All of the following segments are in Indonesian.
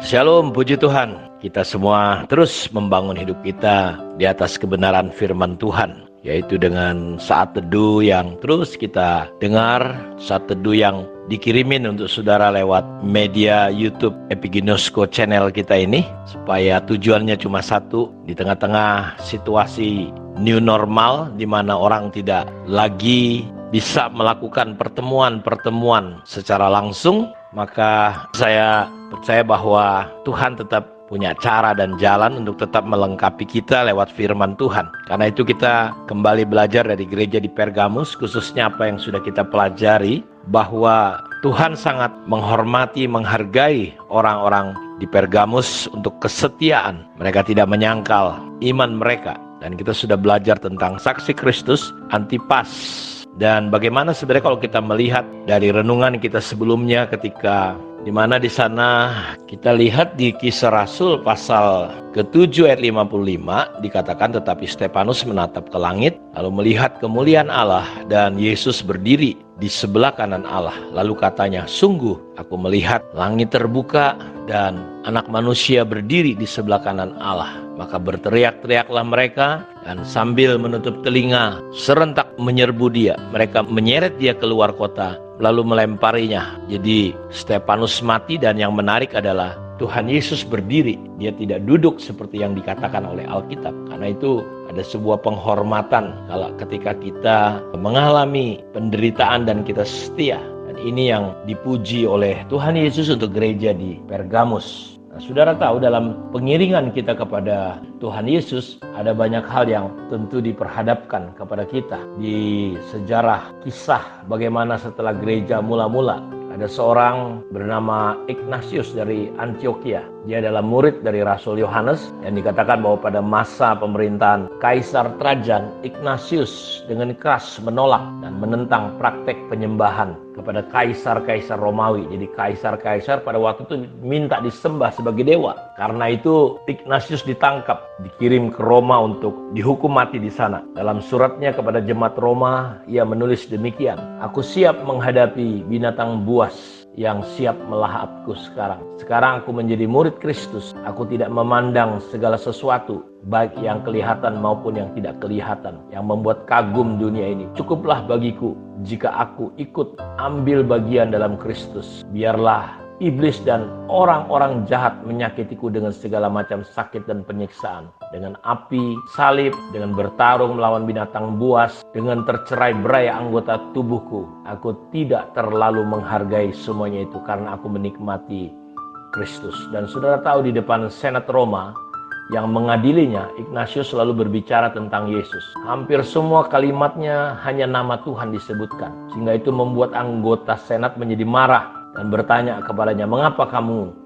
Shalom, puji Tuhan. Kita semua terus membangun hidup kita di atas kebenaran firman Tuhan, yaitu dengan saat teduh yang terus kita dengar, saat teduh yang dikirimin untuk saudara lewat media YouTube Epiginosko channel kita ini, supaya tujuannya cuma satu, di tengah-tengah situasi new normal di mana orang tidak lagi bisa melakukan pertemuan-pertemuan secara langsung, maka saya percaya bahwa Tuhan tetap punya cara dan jalan untuk tetap melengkapi kita lewat firman Tuhan. Karena itu kita kembali belajar dari gereja di Pergamus, khususnya apa yang sudah kita pelajari, bahwa Tuhan sangat menghormati, menghargai orang-orang di Pergamus untuk kesetiaan. Mereka tidak menyangkal iman mereka. Dan kita sudah belajar tentang saksi Kristus, Antipas. Dan bagaimana sebenarnya kalau kita melihat dari renungan kita sebelumnya, ketika di mana di sana kita lihat di Kisah Rasul pasal ke-7 ayat 55 dikatakan, tetapi Stefanus menatap ke langit lalu melihat kemuliaan Allah dan Yesus berdiri di sebelah kanan Allah. Lalu katanya, sungguh aku melihat langit terbuka dan anak manusia berdiri di sebelah kanan Allah. Maka berteriak-teriaklah mereka, dan sambil menutup telinga serentak menyerbu dia. Mereka menyeret dia keluar kota lalu melemparinya. Jadi Stefanus mati, dan yang menarik adalah Tuhan Yesus berdiri. Dia tidak duduk seperti yang dikatakan oleh Alkitab. Karena itu ada sebuah penghormatan kalau ketika kita mengalami penderitaan dan kita setia. Dan ini yang dipuji oleh Tuhan Yesus untuk gereja di Pergamus. Nah, saudara tahu, dalam pengiringan kita kepada Tuhan Yesus ada banyak hal yang tentu diperhadapkan kepada kita. Di sejarah kisah bagaimana setelah gereja mula-mula, ada seorang bernama Ignatius dari Antioquia. Dia adalah murid dari Rasul Yohanes, yang dikatakan bahwa pada masa pemerintahan Kaisar Trajan, Ignatius dengan keras menolak dan menentang praktek penyembahan kepada kaisar-kaisar Romawi. Jadi kaisar-kaisar pada waktu itu minta disembah sebagai dewa. Karena itu Ignatius ditangkap, dikirim ke Roma untuk dihukum mati di sana. Dalam suratnya kepada jemaat Roma, ia menulis demikian, aku siap menghadapi binatang buas yang siap melahapku sekarang. Sekarang aku menjadi murid Kristus. Aku tidak memandang segala sesuatu, baik yang kelihatan maupun yang tidak kelihatan, yang membuat kagum dunia ini. Cukuplah bagiku jika aku ikut ambil bagian dalam Kristus. Biarlah iblis dan orang-orang jahat menyakitiku dengan segala macam sakit dan penyiksaan, dengan api, salib, dengan bertarung melawan binatang buas, dengan tercerai-berai anggota tubuhku. Aku tidak terlalu menghargai semuanya itu karena aku menikmati Kristus. Dan saudara tahu, di depan Senat Roma yang mengadilinya, Ignatius selalu berbicara tentang Yesus. Hampir semua kalimatnya hanya nama Tuhan disebutkan, sehingga itu membuat anggota Senat menjadi marah dan bertanya kepadanya, mengapa kamu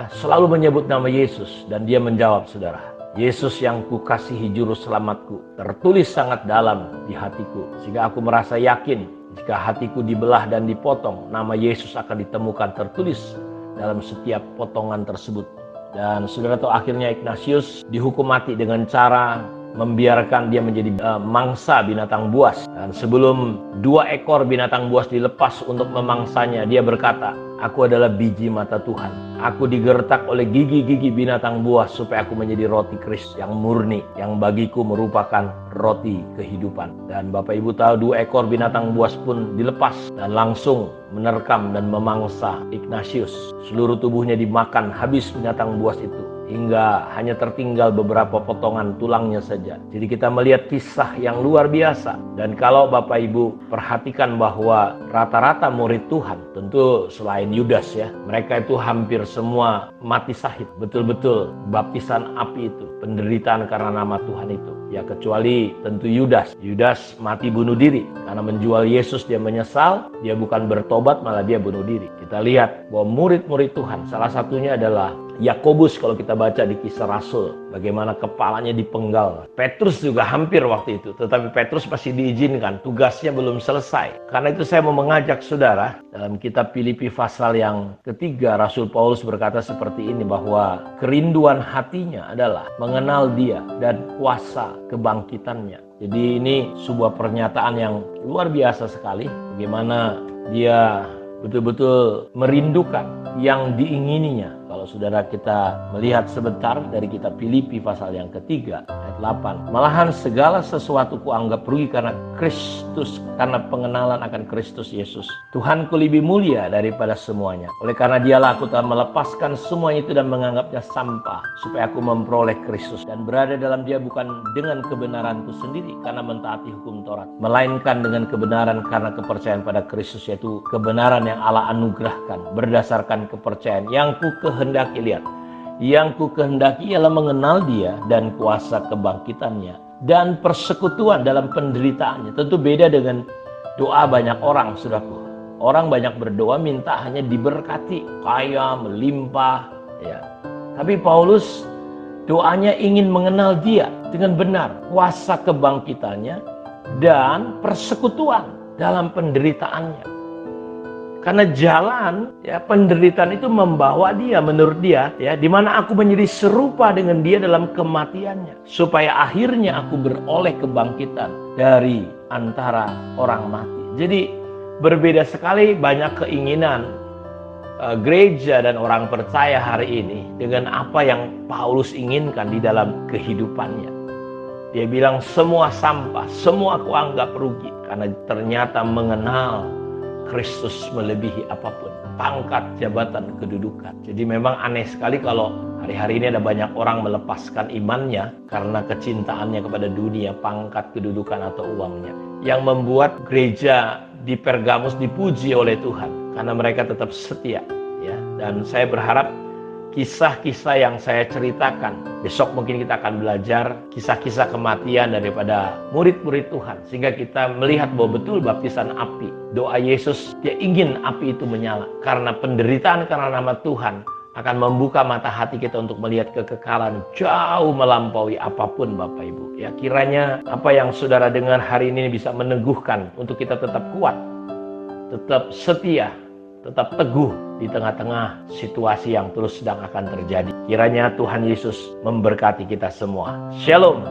selalu menyebut nama Yesus? Dan dia menjawab, saudara, Yesus yang kukasihi juru selamatku tertulis sangat dalam di hatiku, sehingga aku merasa yakin jika hatiku dibelah dan dipotong, nama Yesus akan ditemukan tertulis dalam setiap potongan tersebut. Dan saudara tahu, akhirnya Ignatius dihukum mati dengan cara membiarkan dia menjadi mangsa binatang buas. Dan sebelum 2 ekor binatang buas dilepas untuk memangsanya, dia berkata, aku adalah biji mata Tuhan. Aku digertak oleh gigi-gigi binatang buas supaya aku menjadi roti Kristus yang murni, yang bagiku merupakan roti kehidupan. Dan Bapak Ibu tahu, 2 ekor binatang buas pun dilepas dan langsung menerkam dan memangsa Ignatius. Seluruh tubuhnya dimakan habis binatang buas itu, hingga hanya tertinggal beberapa potongan tulangnya saja. Jadi kita melihat kisah yang luar biasa. Dan kalau Bapak Ibu perhatikan bahwa rata-rata murid Tuhan, tentu selain Yudas mereka itu hampir semua mati syahid. Betul-betul baptisan api itu, penderitaan karena nama Tuhan itu. Ya, kecuali tentu Yudas. Yudas mati bunuh diri karena menjual Yesus. Dia menyesal, dia bukan bertobat, malah dia bunuh diri. Kita lihat bahwa murid-murid Tuhan, salah satunya adalah Yakobus kalau kita baca di Kisah Rasul, bagaimana kepalanya dipenggal. Petrus juga hampir waktu itu, tetapi Petrus masih diizinkan, tugasnya belum selesai. Karena itu saya mau mengajak saudara, dalam kitab Filipi pasal yang ketiga, Rasul Paulus berkata seperti ini, bahwa kerinduan hatinya adalah mengenal Dia dan kuasa kebangkitannya. Jadi ini sebuah pernyataan yang luar biasa sekali, bagaimana dia betul-betul merindukan yang diingininya Kalau saudara kita melihat sebentar dari kitab Filipi pasal yang ketiga ayat 8. Malahan segala sesuatu kuanggap rugi karena Kristus, karena pengenalan akan Kristus Yesus. Tuhanku lebih mulia daripada semuanya. Oleh karena dialah aku telah melepaskan semua itu dan menganggapnya sampah, supaya aku memperoleh Kristus dan berada dalam dia bukan dengan kebenaranku sendiri karena mentaati hukum Taurat, melainkan dengan kebenaran karena kepercayaan pada Kristus, yaitu kebenaran yang Allah anugerahkan berdasarkan kepercayaan yang ku kehendaki. Lihat, yang ku kehendaki ialah mengenal dia dan kuasa kebangkitannya dan persekutuan dalam penderitaannya. Tentu beda dengan doa banyak orang, saudaraku. Orang banyak berdoa minta hanya diberkati, kaya, melimpah, ya. Tapi Paulus doanya ingin mengenal dia dengan benar, kuasa kebangkitannya dan persekutuan dalam penderitaannya. Karena jalan ya penderitaan itu membawa dia, menurut dia ya, di mana aku menjadi serupa dengan dia dalam kematiannya, supaya akhirnya aku beroleh kebangkitan dari antara orang mati. Jadi berbeda sekali banyak keinginan gereja dan orang percaya hari ini dengan apa yang Paulus inginkan di dalam kehidupannya. Dia bilang semua sampah, semua aku anggap rugi karena ternyata mengenal Kristus melebihi apapun, pangkat, jabatan, kedudukan. Jadi memang aneh sekali kalau hari-hari ini ada banyak orang melepaskan imannya karena kecintaannya kepada dunia, pangkat, kedudukan, atau uangnya. Yang membuat gereja di Pergamus dipuji oleh Tuhan karena mereka tetap setia. Ya. Dan saya berharap kisah-kisah yang saya ceritakan, besok mungkin kita akan belajar kisah-kisah kematian daripada murid-murid Tuhan, sehingga kita melihat bahwa betul baptisan api, doa Yesus, dia ingin api itu menyala karena penderitaan karena nama Tuhan akan membuka mata hati kita untuk melihat kekekalan jauh melampaui apapun, Bapak Ibu. Ya, kiranya apa yang saudara dengar hari ini bisa meneguhkan untuk kita tetap kuat, tetap setia, tetap teguh di tengah-tengah situasi yang terus sedang akan terjadi. Kiranya Tuhan Yesus memberkati kita semua. Shalom.